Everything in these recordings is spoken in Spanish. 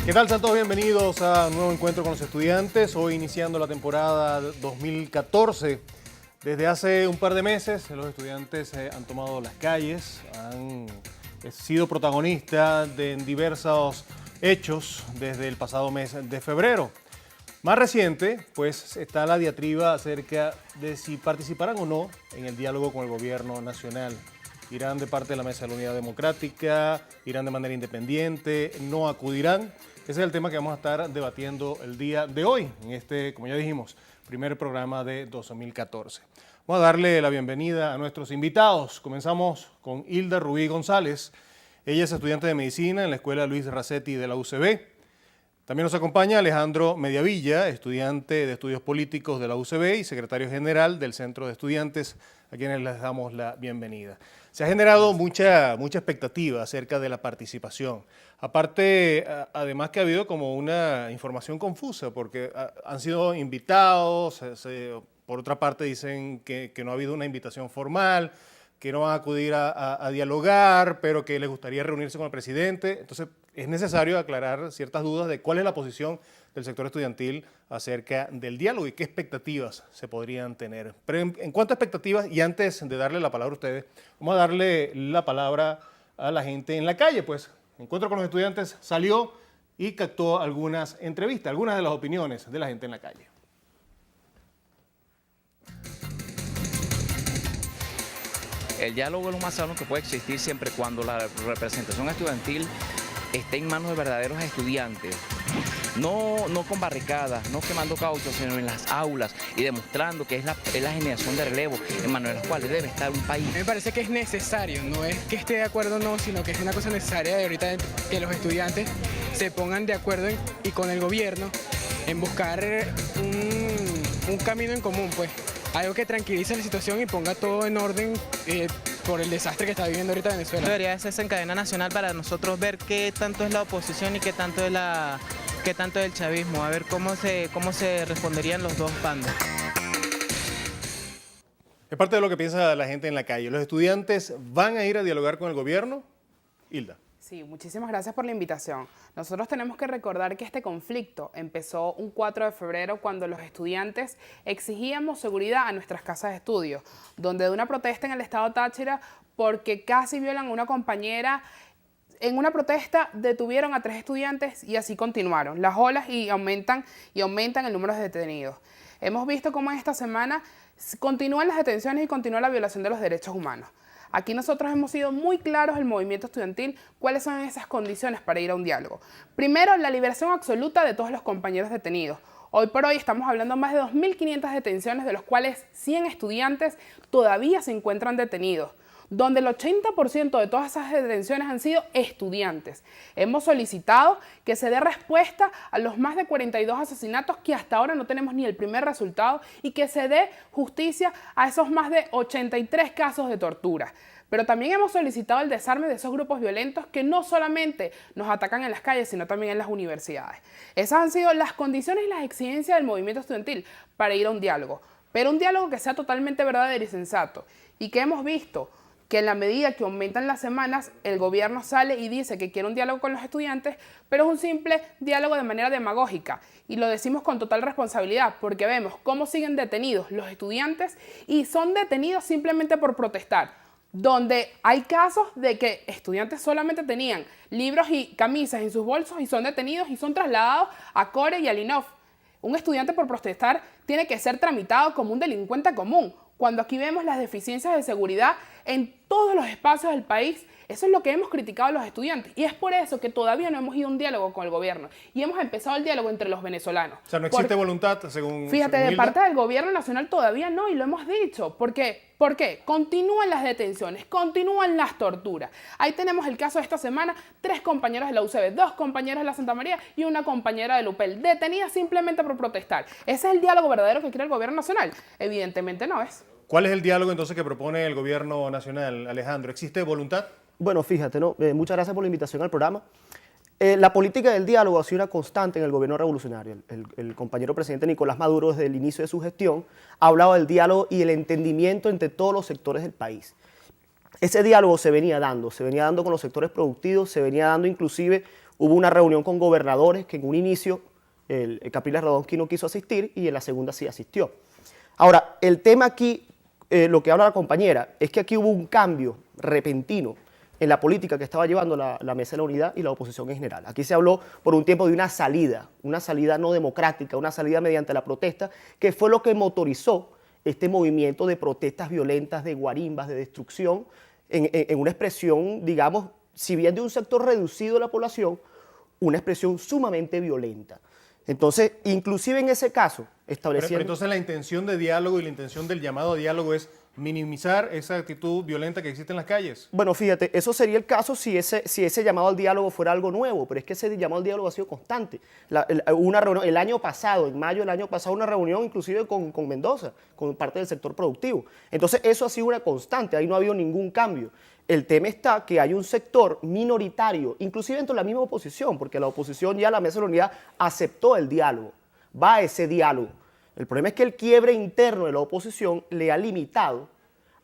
¿Qué tal? Sean todos bienvenidos a un nuevo encuentro con los estudiantes. Hoy iniciando la temporada 2014. Desde hace un par de meses los estudiantes han tomado las calles, han sido protagonistas en diversos hechos desde el pasado mes de febrero. Más reciente, pues, está la diatriba acerca de si participarán o no en el diálogo con el gobierno nacional. Irán de parte de la Mesa de la Unidad Democrática, irán de manera independiente, no acudirán. Ese es el tema que vamos a estar debatiendo el día de hoy, en este, como ya dijimos, primer programa de 2014. Vamos a darle la bienvenida a nuestros invitados. Comenzamos con Hilda Rubí González. Ella es estudiante de Medicina en la Escuela Luis Racetti de la UCB. También nos acompaña Alejandro Mediavilla, estudiante de Estudios Políticos de la UCB y secretario general del Centro de Estudiantes, a quienes les damos la bienvenida. Se ha generado mucha expectativa acerca de la participación. Aparte, además que ha habido como una información confusa, porque han sido invitados, por otra parte dicen que no ha habido una invitación formal, que no van a acudir a dialogar, pero que les gustaría reunirse con el presidente. Entonces, es necesario aclarar ciertas dudas de cuál es la posición del sector estudiantil acerca del diálogo y qué expectativas se podrían tener. Pero en cuanto a expectativas, y antes de darle la palabra a ustedes, vamos a darle la palabra a la gente en la calle. Pues, Encuentro con los Estudiantes salió y captó algunas entrevistas, algunas de las opiniones de la gente en la calle. El diálogo es lo más sano que puede existir siempre y cuando la representación estudiantil esté en manos de verdaderos estudiantes. No con barricadas, no quemando cauchos, sino en las aulas y demostrando que es la generación de relevo en manos de las cuales debe estar un país. Me parece que es necesario, no es que esté de acuerdo o no, sino que es una cosa necesaria de ahorita que los estudiantes se pongan de acuerdo y con el gobierno en buscar un camino en común, pues. Algo que tranquilice la situación y ponga todo en orden por el desastre que está viviendo ahorita Venezuela. Debería hacerse en cadena nacional para nosotros ver qué tanto es la oposición y qué tanto es el chavismo, a ver cómo se responderían los dos bandos. Es parte de lo que piensa la gente en la calle. ¿Los estudiantes van a ir a dialogar con el gobierno? Hilda. Sí, muchísimas gracias por la invitación. Nosotros tenemos que recordar que este conflicto empezó un 4 de febrero cuando los estudiantes exigíamos seguridad a nuestras casas de estudio, donde de una protesta en el estado Táchira porque casi violan a una compañera. En una protesta detuvieron a 3 estudiantes y así continuaron las olas y aumentan el número de detenidos. Hemos visto cómo en esta semana continúan las detenciones y continúa la violación de los derechos humanos. Aquí nosotros hemos sido muy claros, el movimiento estudiantil, cuáles son esas condiciones para ir a un diálogo. Primero, la liberación absoluta de todos los compañeros detenidos. Hoy por hoy estamos hablando de más de 2.500 detenciones, de los cuales 100 estudiantes todavía se encuentran detenidos, donde el 80% de todas esas detenciones han sido estudiantes. Hemos solicitado que se dé respuesta a los más de 42 asesinatos que hasta ahora no tenemos ni el primer resultado y que se dé justicia a esos más de 83 casos de tortura. Pero también hemos solicitado el desarme de esos grupos violentos que no solamente nos atacan en las calles, sino también en las universidades. Esas han sido las condiciones y las exigencias del movimiento estudiantil para ir a un diálogo, pero un diálogo que sea totalmente verdadero y sensato, y que hemos visto que en la medida que aumentan las semanas, el gobierno sale y dice que quiere un diálogo con los estudiantes, pero es un simple diálogo de manera demagógica. Y lo decimos con total responsabilidad, porque vemos cómo siguen detenidos los estudiantes y son detenidos simplemente por protestar, donde hay casos de que estudiantes solamente tenían libros y camisas en sus bolsos y son detenidos y son trasladados a Core y a Linov. Un estudiante por protestar tiene que ser tramitado como un delincuente común, cuando aquí vemos las deficiencias de seguridad en todos los espacios del país. Eso es lo que hemos criticado a los estudiantes y es por eso que todavía no hemos ido a un diálogo con el gobierno y hemos empezado el diálogo entre los venezolanos. O sea, no existe voluntad, según Fíjate, según de Hilda. parte del gobierno nacional todavía no, y lo hemos dicho. ¿Por qué? ¿Por qué? Continúan las detenciones, continúan las torturas. Ahí tenemos el caso de esta semana, 3 compañeros de la UCB, 2 compañeros de la Santa María y una compañera de Lupel, detenidas simplemente por protestar. ¿Ese es el diálogo verdadero que quiere el gobierno nacional? Evidentemente no es. ¿Cuál es el diálogo entonces que propone el gobierno nacional, Alejandro? ¿Existe voluntad? Bueno, fíjate, ¿no? Muchas gracias por la invitación al programa. La política del diálogo ha sido una constante en el gobierno revolucionario. El compañero presidente Nicolás Maduro, desde el inicio de su gestión, ha hablado del diálogo y el entendimiento entre todos los sectores del país. Ese diálogo se venía dando con los sectores productivos, se venía dando inclusive Hubo una reunión con gobernadores que en un inicio el Capriles Radonsky no quiso asistir y en la segunda sí asistió. Ahora, el tema aquí, lo que habla la compañera, es que aquí hubo un cambio repentino en la política que estaba llevando la Mesa de la Unidad y la oposición en general. Aquí se habló por un tiempo de una salida no democrática, una salida mediante la protesta, que fue lo que motorizó este movimiento de protestas violentas, de guarimbas, de destrucción, en una expresión, digamos, si bien de un sector reducido de la población, una expresión sumamente violenta. Entonces, inclusive en ese caso, estableciendo... Pero entonces la intención de diálogo y la intención del llamado a diálogo es minimizar esa actitud violenta que existe en las calles. Bueno, fíjate, eso sería el caso si ese llamado al diálogo fuera algo nuevo, pero es que ese llamado al diálogo ha sido constante. Una reunión, el año pasado, en mayo del año pasado, una reunión inclusive con Mendoza, con parte del sector productivo. Entonces, eso ha sido una constante, ahí no ha habido ningún cambio. El tema está que hay un sector minoritario, inclusive dentro de la misma oposición, porque la oposición ya, la Mesa de la Unidad, aceptó el diálogo, va a ese diálogo. El problema es que el quiebre interno de la oposición le ha limitado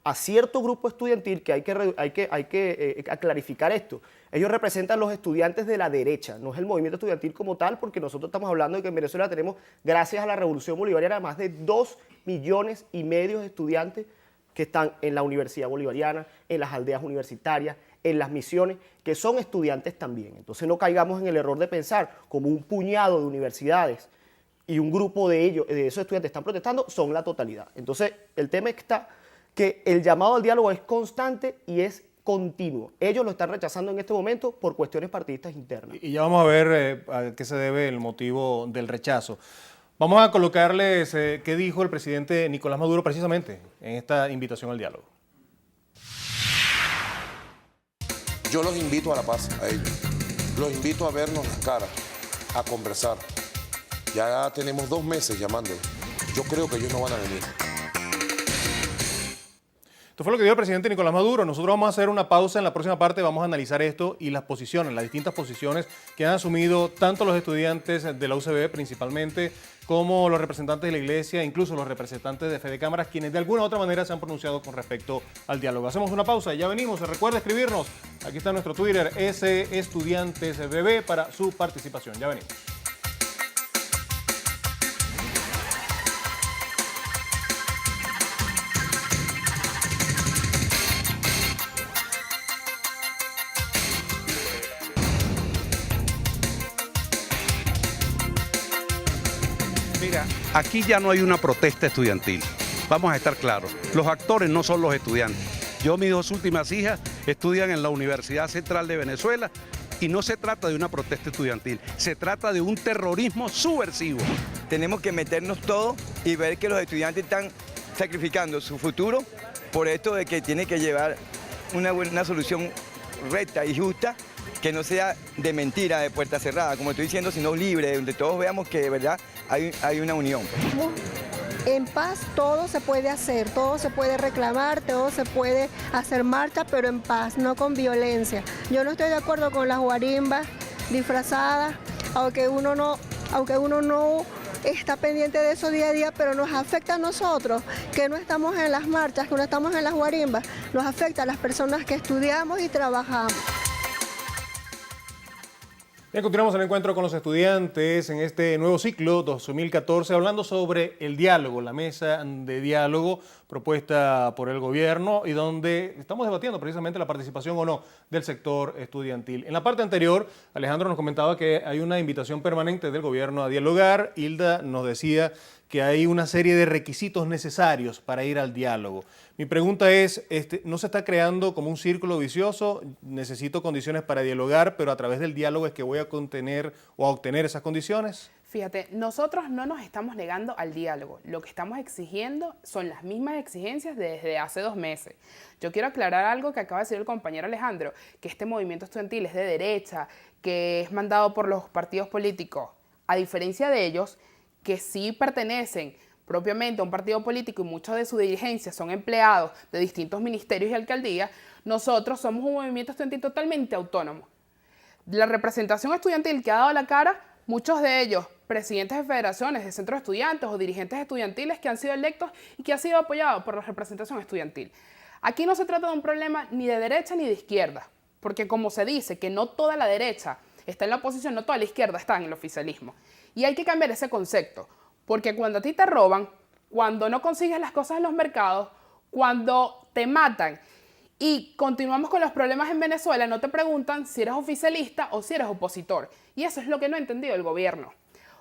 a cierto grupo estudiantil, que hay que clarificar esto. Ellos representan los estudiantes de la derecha, no es el movimiento estudiantil como tal, porque nosotros estamos hablando de que en Venezuela tenemos, gracias a la Revolución Bolivariana, más de 2,5 millones de estudiantes que están en la Universidad Bolivariana, en las aldeas universitarias, en las misiones, que son estudiantes también. Entonces no caigamos en el error de pensar como un puñado de universidades y un grupo de ellos, de esos estudiantes están protestando, son la totalidad. Entonces el tema está que el llamado al diálogo es constante y es continuo. Ellos lo están rechazando en este momento por cuestiones partidistas internas. Y ya vamos a ver a qué se debe el motivo del rechazo. Vamos a colocarles qué dijo el presidente Nicolás Maduro precisamente en esta invitación al diálogo. Yo los invito a la paz, a ellos. Los invito a vernos las caras, a conversar. Ya tenemos 2 meses llamándolos. Yo creo que ellos no van a venir. Esto fue lo que dijo el presidente Nicolás Maduro. Nosotros vamos a hacer una pausa. En la próxima parte vamos a analizar esto y las posiciones, las distintas posiciones que han asumido tanto los estudiantes de la UCB principalmente, como los representantes de la iglesia, incluso los representantes de Fede Cámaras, quienes de alguna u otra manera se han pronunciado con respecto al diálogo. Hacemos una pausa y ya venimos. Recuerda escribirnos. Aquí está nuestro Twitter, @estudiantesbb, para su participación. Ya venimos. Mira, aquí ya no hay una protesta estudiantil. Vamos a estar claros. Los actores no son los estudiantes. Yo, mis 2 últimas hijas estudian en la Universidad Central de Venezuela y no se trata de una protesta estudiantil, se trata de un terrorismo subversivo. Tenemos que meternos todos y ver que los estudiantes están sacrificando su futuro por esto de que tiene que llevar una solución recta y justa, que no sea de mentira, de puerta cerrada, como estoy diciendo, sino libre, donde todos veamos que de verdad hay una unión. En paz todo se puede hacer, todo se puede reclamar, todo se puede hacer marcha, pero en paz, no con violencia. Yo no estoy de acuerdo con las guarimbas disfrazadas, aunque uno no está pendiente de eso día a día, pero nos afecta a nosotros, que no estamos en las marchas, que no estamos en las guarimbas, nos afecta a las personas que estudiamos y trabajamos. Bien, continuamos el encuentro con los estudiantes en este nuevo ciclo 2014, hablando sobre el diálogo, la mesa de diálogo propuesta por el gobierno y donde estamos debatiendo precisamente la participación o no del sector estudiantil. En la parte anterior, Alejandro nos comentaba que hay una invitación permanente del gobierno a dialogar. Hilda nos decía que hay una serie de requisitos necesarios para ir al diálogo. Mi pregunta es, ¿no se está creando como un círculo vicioso? Necesito condiciones para dialogar, pero a través del diálogo es que voy a contener o a obtener esas condiciones. Fíjate, nosotros no nos estamos negando al diálogo. Lo que estamos exigiendo son las mismas exigencias desde hace 2 meses. Yo quiero aclarar algo que acaba de decir el compañero Alejandro, que este movimiento estudiantil es de derecha, que es mandado por los partidos políticos. A diferencia de ellos, que sí pertenecen propiamente a un partido político y muchos de su dirigencia son empleados de distintos ministerios y alcaldías, nosotros somos un movimiento estudiantil totalmente autónomo. La representación estudiantil que ha dado la cara, muchos de ellos presidentes de federaciones, de centros de estudiantes o dirigentes estudiantiles que han sido electos y que han sido apoyados por la representación estudiantil. Aquí no se trata de un problema ni de derecha ni de izquierda, porque como se dice que no toda la derecha está en la oposición, no toda la izquierda está en el oficialismo. Y hay que cambiar ese concepto, porque cuando a ti te roban, cuando no consigues las cosas en los mercados, cuando te matan y continuamos con los problemas en Venezuela, no te preguntan si eres oficialista o si eres opositor. Y eso es lo que no ha entendido el gobierno.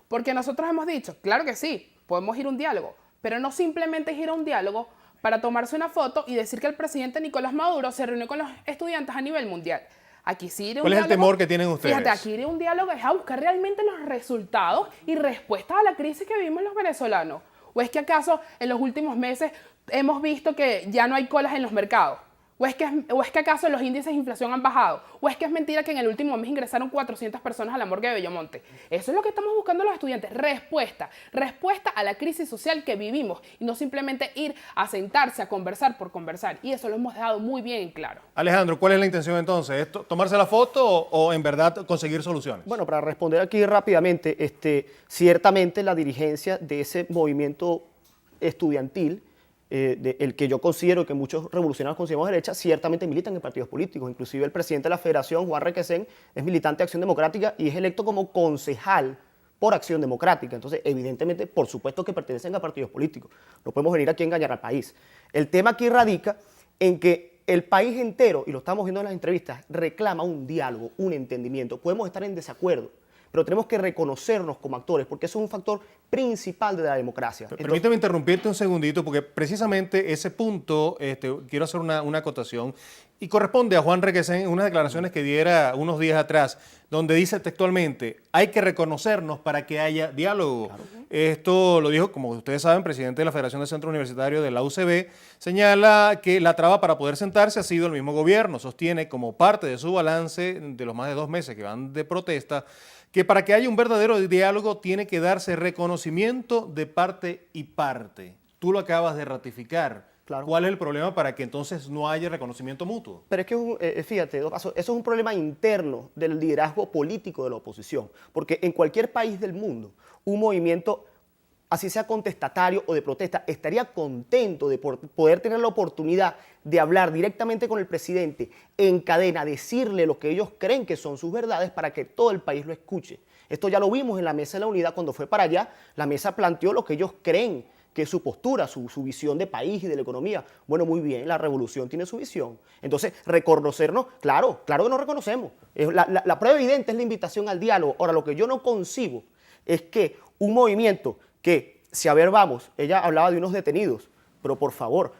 Porque nosotros hemos dicho, claro que sí, podemos ir a un diálogo, pero no simplemente ir a un diálogo para tomarse una foto y decir que el presidente Nicolás Maduro se reunió con los estudiantes a nivel mundial. Aquí sí ir a un ¿Cuál es el diálogo, temor que tienen ustedes? Fíjate, aquí ir a un diálogo es a buscar realmente los resultados y respuestas a la crisis que vivimos los venezolanos. ¿O es que acaso en los últimos meses hemos visto que ya no hay colas en los mercados? ¿O es que acaso los índices de inflación han bajado? ¿O es que es mentira que en el último mes ingresaron 400 personas a la morgue de Bellomonte? Eso es lo que estamos buscando los estudiantes, respuesta a la crisis social que vivimos y no simplemente ir a sentarse a conversar por conversar. Y eso lo hemos dejado muy bien en claro. Alejandro, ¿cuál es la intención entonces? ¿Es tomarse la foto o en verdad conseguir soluciones? Bueno, para responder aquí rápidamente, ciertamente la dirigencia de ese movimiento estudiantil, el que yo considero que muchos revolucionarios consideramos derecha, ciertamente militan en partidos políticos. Inclusive el presidente de la Federación, Juan Requesén, es militante de Acción Democrática y es electo como concejal por Acción Democrática. Entonces, evidentemente, por supuesto que pertenecen a partidos políticos. No podemos venir aquí a engañar al país. El tema aquí radica en que el país entero, y lo estamos viendo en las entrevistas, reclama un diálogo, un entendimiento. Podemos estar en desacuerdo, pero tenemos que reconocernos como actores, porque eso es un factor principal de la democracia. Permíteme interrumpirte un segundito, porque precisamente ese punto, quiero hacer una acotación, y corresponde a Juan Requesén en unas declaraciones que diera unos días atrás, donde dice textualmente, hay que reconocernos para que haya diálogo. Claro. Esto lo dijo, como ustedes saben, presidente de la Federación de Centros Universitarios de la UCB, señala que la traba para poder sentarse ha sido el mismo gobierno, sostiene como parte de su balance de los más de 2 meses que van de protesta, que para que haya un verdadero diálogo tiene que darse reconocimiento de parte y parte. Tú lo acabas de ratificar. Claro. ¿Cuál es el problema para que entonces no haya reconocimiento mutuo? Pero es que, fíjate, eso es un problema interno del liderazgo político de la oposición, porque en cualquier país del mundo, un movimiento, así sea contestatario o de protesta, estaría contento de poder tener la oportunidad de hablar directamente con el presidente en cadena, decirle lo que ellos creen que son sus verdades para que todo el país lo escuche. Esto ya lo vimos en la Mesa de la Unidad, cuando fue para allá, la mesa planteó lo que ellos creen que es su postura, su visión de país y de la economía. Bueno, muy bien, la revolución tiene su visión. Entonces, reconocernos, claro que nos reconocemos. La prueba evidente es la invitación al diálogo. Ahora, lo que yo no concibo es que un movimiento que, si a ver vamos, ella hablaba de unos detenidos, pero por favor,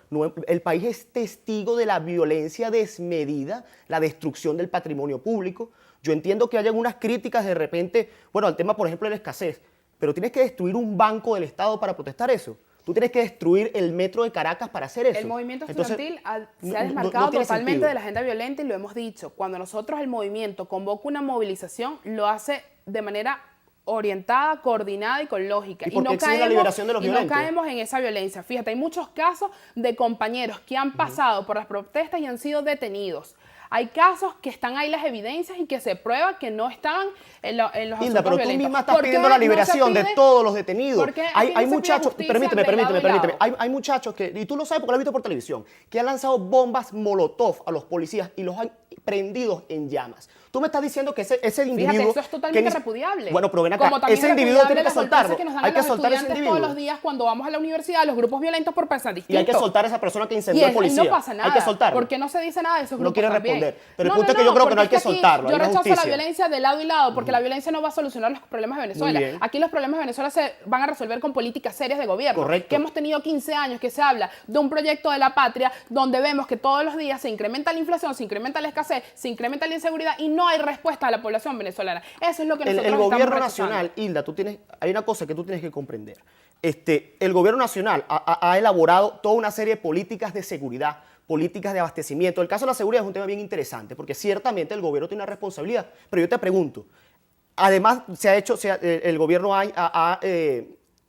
el país es testigo de la violencia desmedida, la destrucción del patrimonio público. Yo entiendo que haya unas críticas de repente, bueno, al tema, por ejemplo, de la escasez, pero tienes que destruir un banco del Estado para protestar eso. Tú tienes que destruir el metro de Caracas para hacer eso. El movimiento estudiantil se ha desmarcado totalmente de la agenda violenta y lo hemos dicho. Cuando nosotros, el movimiento, convoca una movilización, lo hace de manera orientada, coordinada y con lógica. Y no exige la liberación de los violentos. No caemos en esa violencia. Fíjate, hay muchos casos de compañeros que han pasado por las protestas y han sido detenidos. Hay casos que están ahí las evidencias y que se prueba que no estaban en los asuntos Hilda, pero violentos. tú misma estás pidiendo la liberación de todos los detenidos. Hay muchachos, permíteme, hay muchachos que, y tú lo sabes porque lo has visto por televisión, que han lanzado bombas molotov a los policías y los han prendido en llamas. Tú me estás diciendo que ese individuo... Fíjate, eso es totalmente repudiable. Bueno, pero ven acá, ese individuo tiene que soltarlo. Hay que soltar a ese individuo. Todos los días cuando vamos a la universidad, los grupos violentos por pensar distinto. Y hay que soltar a esa persona que incendió al policía. Y no pasa nada. Hay que soltarlo. ¿Por qué no se dice nada de esos grupos? No quiere responder. También? Pero el punto es que yo creo que no hay que soltarlo. Yo rechazo la violencia de lado y lado, porque la violencia no va a solucionar los problemas de Venezuela. Aquí los problemas de Venezuela se van a resolver con políticas serias de gobierno. Correcto. Que hemos tenido 15 años que se habla de un proyecto de la patria donde vemos que todos los días se incrementa la inflación, se incrementa la escasez, se incrementa la inseguridad y no hay respuesta a la población venezolana. Eso es lo que nosotros el estamos gobierno rechazando. nacional, Hilda, hay una cosa que tú tienes que comprender. El gobierno nacional ha elaborado toda una serie de políticas de seguridad, políticas de abastecimiento. El caso de la seguridad es un tema bien interesante, porque ciertamente el gobierno tiene una responsabilidad. Pero yo te pregunto, además el gobierno ha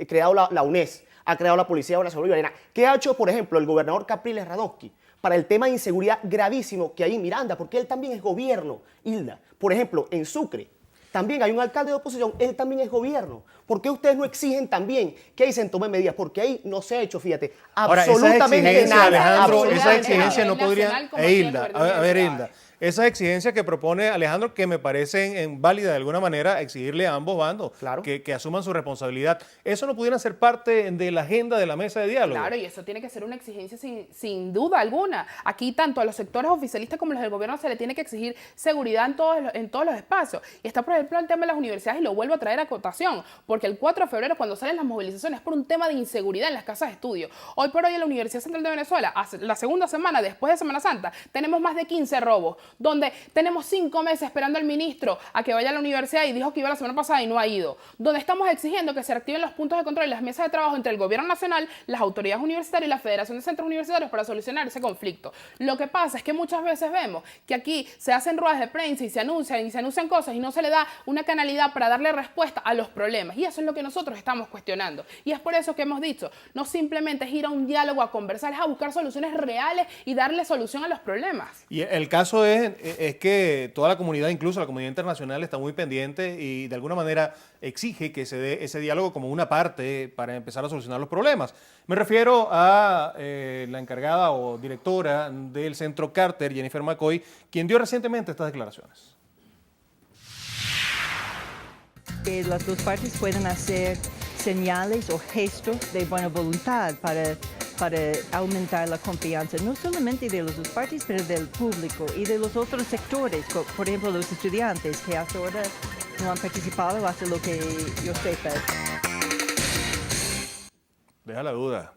creado la UNES, ha creado la Policía de la Seguridad Bolivariana. ¿Qué ha hecho, por ejemplo, el gobernador Capriles Radonsky para el tema de inseguridad gravísimo que hay en Miranda? Porque él también es gobierno, Hilda. Por ejemplo, en Sucre también hay un alcalde de oposición, él también es gobierno. ¿Por qué ustedes no exigen también que ahí se tomen medidas? Porque ahí no se ha hecho, fíjate, absolutamente nada. Alejandro, esa exigencia no podría... Hilda, a ver, Hilda, esas exigencias que propone Alejandro, que me parecen válidas de alguna manera, exigirle a ambos bandos que asuman su responsabilidad. ¿Eso no pudiera ser parte de la agenda de la mesa de diálogo? Claro, y eso tiene que ser una exigencia sin duda alguna. Aquí tanto a los sectores oficialistas como a los del gobierno se le tiene que exigir seguridad en todos los espacios. Y está, por ejemplo, el tema de las universidades, y lo vuelvo a traer a cotación, porque el 4 de febrero, cuando salen las movilizaciones, es por un tema de inseguridad en las casas de estudio. Hoy por hoy en la Universidad Central de Venezuela, la segunda semana después de Semana Santa, tenemos más de 15 robos, donde tenemos 5 meses esperando al ministro a que vaya a la universidad y dijo que iba la semana pasada y no ha ido. Donde estamos exigiendo que se reactiven los puntos de control y las mesas de trabajo entre el gobierno nacional, las autoridades universitarias y la Federación de Centros Universitarios para solucionar ese conflicto. Lo que pasa es que muchas veces vemos que aquí se hacen ruedas de prensa y se anuncian cosas y no se le da una canalidad para darle respuesta a los problemas. Y eso es lo que nosotros estamos cuestionando. Y es por eso que hemos dicho, no simplemente es ir a un diálogo a conversar, es a buscar soluciones reales y darle solución a los problemas. Y el caso es que toda la comunidad, incluso la comunidad internacional, está muy pendiente y de alguna manera exige que se dé ese diálogo como una parte para empezar a solucionar los problemas. Me refiero a la encargada o directora del Centro Carter, Jennifer McCoy, quien dio recientemente estas declaraciones. Que las dos partes puedan hacer señales o gestos de buena voluntad para aumentar la confianza, no solamente de las dos partes, pero del público y de los otros sectores, por ejemplo, los estudiantes que hasta ahora no han participado, hasta lo que yo sepa. Deja la duda.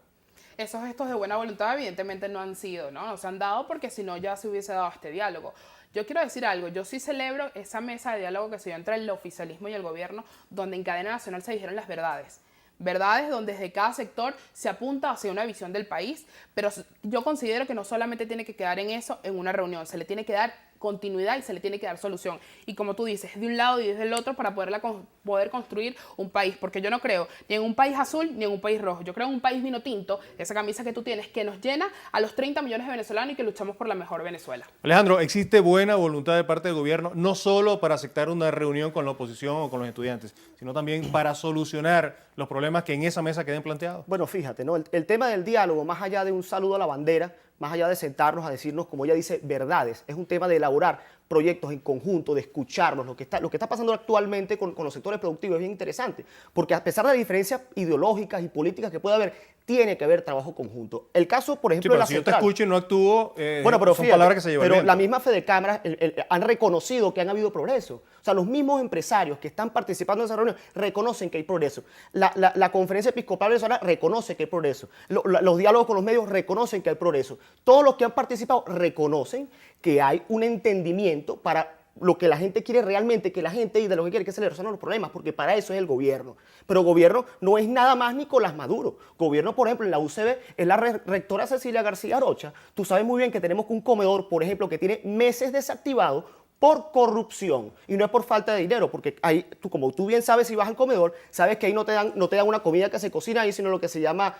Esos gestos de buena voluntad evidentemente no han sido, ¿no? No se han dado porque si no ya se hubiese dado este diálogo. Yo quiero decir algo, yo sí celebro esa mesa de diálogo que se dio entre el oficialismo y el gobierno, donde en cadena nacional se dijeron las verdades. Verdades donde desde cada sector se apunta hacia una visión del país, pero yo considero que no solamente tiene que quedar en eso, en una reunión, se le tiene que dar continuidad y se le tiene que dar solución. Y como tú dices, de un lado y desde el otro para poder construir un país, porque yo no creo ni en un país azul ni en un país rojo, yo creo en un país vino tinto, esa camisa que tú tienes, que nos llena a los 30 millones de venezolanos y que luchamos por la mejor Venezuela. Alejandro, ¿existe buena voluntad de parte del gobierno, no solo para aceptar una reunión con la oposición o con los estudiantes, sino también para solucionar los problemas que en esa mesa queden planteados? Bueno, fíjate, ¿no? El tema del diálogo, más allá de un saludo a la bandera, más allá de sentarnos a decirnos, como ella dice, verdades, es un tema de elaborar proyectos en conjunto, de escucharlos. Lo que está pasando actualmente con los sectores productivos es bien interesante, porque a pesar de las diferencias ideológicas y políticas que puede haber, tiene que haber trabajo conjunto. El caso, por ejemplo, sí, pero de la si central. Yo te escucho y no actúo, bueno, pero son fíjate, palabras que se llevan. Pero la misma Fedecámara han reconocido que han habido progreso. O sea, los mismos empresarios que están participando en esa reunión reconocen que hay progreso. La Conferencia Episcopal Venezolana reconoce que hay progreso. Los diálogos con los medios reconocen que hay progreso. Todos los que han participado reconocen que hay un entendimiento para lo que la gente quiere realmente, que la gente y de lo que quiere que se le resuelvan los problemas, porque para eso es el gobierno. Pero gobierno no es nada más Nicolás Maduro. Gobierno, por ejemplo, en la UCB es la rectora Cecilia García Arocha. Tú sabes muy bien que tenemos un comedor, por ejemplo, que tiene meses desactivado por corrupción, y no es por falta de dinero, porque ahí, como tú bien sabes, si vas al comedor, sabes que ahí no te dan una comida que se cocina ahí, sino lo que se llama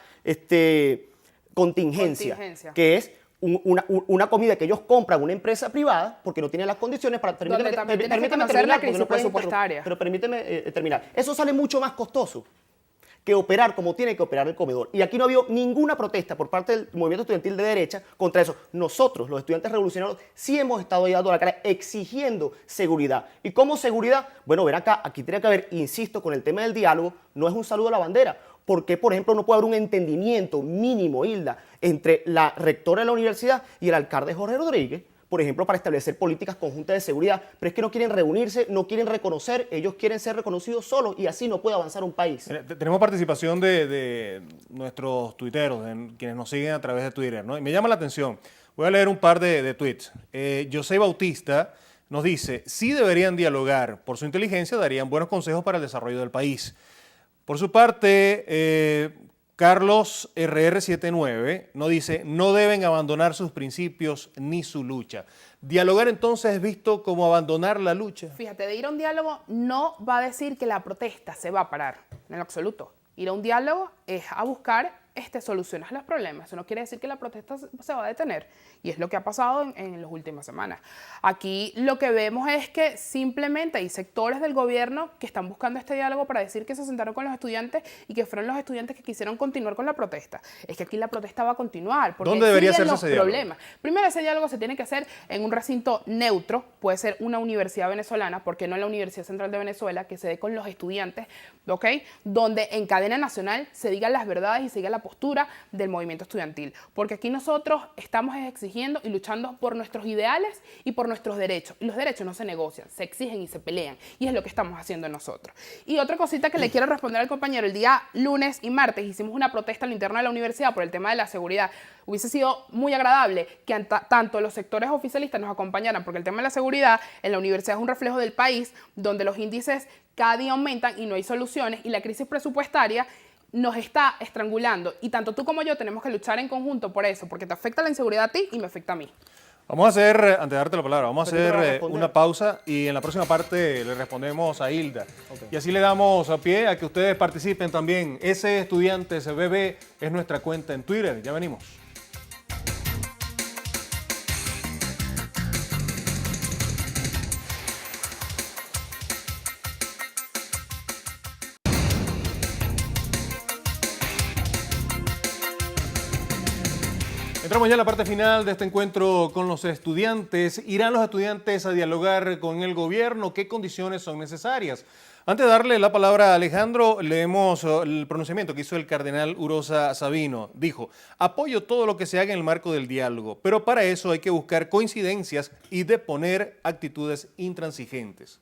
contingencia, que es una comida que ellos compran a una empresa privada porque no tienen las condiciones para... Permíteme terminar, pero permíteme terminar. Eso sale mucho más costoso que operar como tiene que operar el comedor. Y aquí no ha habido ninguna protesta por parte del movimiento estudiantil de derecha contra eso. Nosotros, los estudiantes revolucionarios, sí hemos estado ahí dando la cara exigiendo seguridad. ¿Y cómo seguridad? Bueno, ven acá, aquí tiene que haber, insisto, con el tema del diálogo, no es un saludo a la bandera. ¿Por qué, por ejemplo, no puede haber un entendimiento mínimo, Hilda, entre la rectora de la universidad y el alcalde Jorge Rodríguez, por ejemplo, para establecer políticas conjuntas de seguridad? Pero es que no quieren reunirse, no quieren reconocer, ellos quieren ser reconocidos solos y así no puede avanzar un país. Tenemos participación de nuestros tuiteros, de quienes nos siguen a través de Twitter, ¿no? Y me llama la atención. Voy a leer un par de tweets. José Bautista nos dice, sí deberían dialogar, por su inteligencia darían buenos consejos para el desarrollo del país. Por su parte, Carlos RR79 nos dice, no deben abandonar sus principios ni su lucha. ¿Dialogar entonces es visto como abandonar la lucha? Fíjate, de ir a un diálogo no va a decir que la protesta se va a parar, en lo absoluto. Ir a un diálogo es a buscar soluciones a los problemas. Eso no quiere decir que la protesta se va a detener, y es lo que ha pasado en las últimas semanas. Aquí lo que vemos es que simplemente hay sectores del gobierno que están buscando este diálogo para decir que se sentaron con los estudiantes y que fueron los estudiantes que quisieron continuar con la protesta. Es que aquí la protesta va a continuar, porque ¿dónde debería siguen hacerse los ese problemas. Primero, ese diálogo se tiene que hacer en un recinto neutro, puede ser una universidad venezolana, porque no en la Universidad Central de Venezuela, que se dé con los estudiantes, ¿ok? Donde en cadena nacional se digan las verdades y se diga la postura del movimiento estudiantil. Porque aquí nosotros estamos exigiendo y luchando por nuestros ideales y por nuestros derechos. Y los derechos no se negocian, se exigen y se pelean. Y es lo que estamos haciendo nosotros. Y otra cosita que le quiero responder al compañero, el día lunes y martes hicimos una protesta a lo interno de la universidad por el tema de la seguridad. Hubiese sido muy agradable que tanto los sectores oficialistas nos acompañaran, porque el tema de la seguridad en la universidad es un reflejo del país donde los índices cada día aumentan y no hay soluciones, y la crisis presupuestaria nos está estrangulando, y tanto tú como yo tenemos que luchar en conjunto por eso, porque te afecta la inseguridad a ti y me afecta a mí. Vamos a hacer, antes de darte la palabra, vamos a hacer una pausa y en la próxima parte le respondemos a Hilda. Okay. Y así le damos a pie a que ustedes participen también. Ese Estudiantes BB es nuestra cuenta en Twitter. Ya venimos. Entramos ya en la parte final de este encuentro con los estudiantes. ¿Irán los estudiantes a dialogar con el gobierno? ¿Qué condiciones son necesarias? Antes de darle la palabra a Alejandro, leemos el pronunciamiento que hizo el cardenal Urosa Sabino. Dijo: apoyo todo lo que se haga en el marco del diálogo, pero para eso hay que buscar coincidencias y deponer actitudes intransigentes.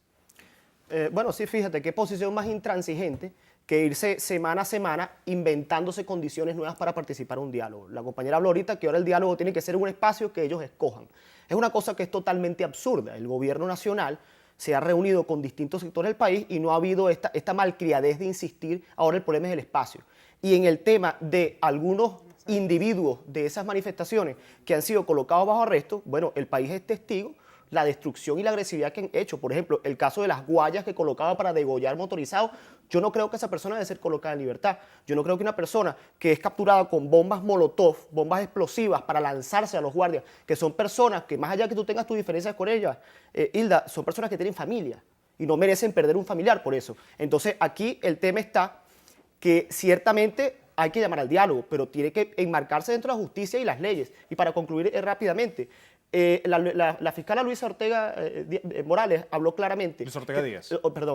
Bueno, sí, fíjate, qué posición más intransigente que irse semana a semana inventándose condiciones nuevas para participar en un diálogo. La compañera habló ahorita que ahora el diálogo tiene que ser un espacio que ellos escojan. Es una cosa que es totalmente absurda. El gobierno nacional se ha reunido con distintos sectores del país y no ha habido esta malcriadez de insistir, ahora el problema es el espacio. Y en el tema de algunos individuos de esas manifestaciones que han sido colocados bajo arresto, bueno, el país es testigo la destrucción y la agresividad que han hecho. Por ejemplo, el caso de las guayas que colocaba para degollar motorizados. Yo no creo que esa persona debe ser colocada en libertad. Yo no creo que una persona que es capturada con bombas molotov, bombas explosivas para lanzarse a los guardias, que son personas que más allá que tú tengas tus diferencias con ellas, Hilda, son personas que tienen familia y no merecen perder un familiar por eso. Entonces aquí el tema está que ciertamente hay que llamar al diálogo, pero tiene que enmarcarse dentro de la justicia y las leyes. Y para concluir rápidamente, la fiscala Luisa Ortega Morales habló claramente... Luis Ortega Díaz.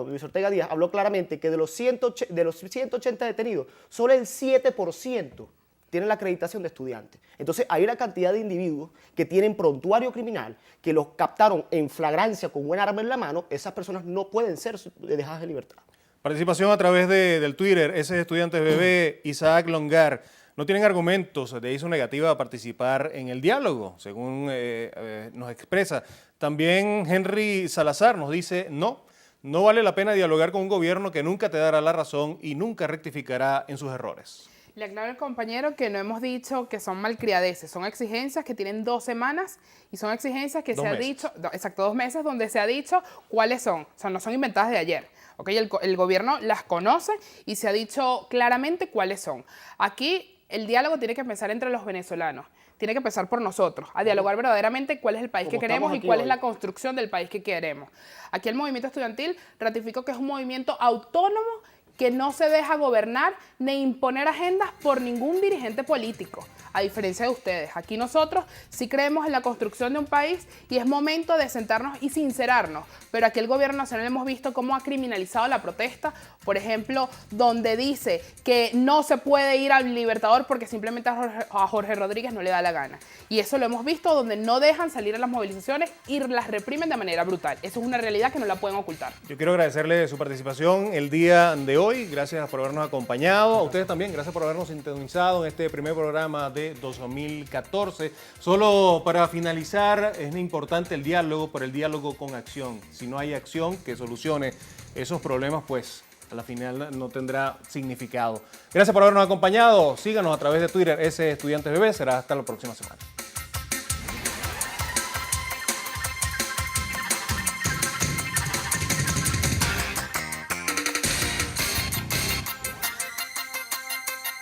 Luis Ortega Díaz habló claramente que de los 180 detenidos, solo el 7% tienen la acreditación de estudiantes. Entonces hay una cantidad de individuos que tienen prontuario criminal, que los captaron en flagrancia con un arma en la mano. Esas personas no pueden ser dejadas de libertad. Participación a través del Twitter, ese Estudiantes BB, Isaac Longar. No tienen argumentos de ISO negativa a participar en el diálogo, según nos expresa. También Henry Salazar nos dice: no vale la pena dialogar con un gobierno que nunca te dará la razón y nunca rectificará en sus errores. Le aclaro al compañero que no hemos dicho que son malcriadeces, son exigencias que tienen 2 semanas y son exigencias que se ha dicho, exacto, 2 meses, donde se ha dicho cuáles son. O sea, no son inventadas de ayer. ¿Okay? El gobierno las conoce y se ha dicho claramente cuáles son. Aquí el diálogo tiene que empezar entre los venezolanos, tiene que empezar por nosotros, a dialogar verdaderamente cuál es el país que queremos y cuál es la construcción del país que queremos. Aquí el movimiento estudiantil ratificó que es un movimiento autónomo que no se deja gobernar ni imponer agendas por ningún dirigente político, a diferencia de ustedes. Aquí nosotros sí creemos en la construcción de un país y es momento de sentarnos y sincerarnos, pero aquí el gobierno nacional hemos visto cómo ha criminalizado la protesta, por ejemplo, donde dice que no se puede ir al Libertador porque simplemente a Jorge Rodríguez no le da la gana. Y eso lo hemos visto donde no dejan salir a las movilizaciones y las reprimen de manera brutal. Eso es una realidad que no la pueden ocultar. Yo quiero agradecerle su participación el día de hoy. Gracias por habernos acompañado. A ustedes también, gracias por habernos sintonizado en este primer programa de 2014. Solo para finalizar, es importante el diálogo, pero el diálogo con acción. Si no hay acción que solucione esos problemas, pues a la final no tendrá significado. Gracias por habernos acompañado. Síganos a través de Twitter, ese Estudiantes BB. Será hasta la próxima semana.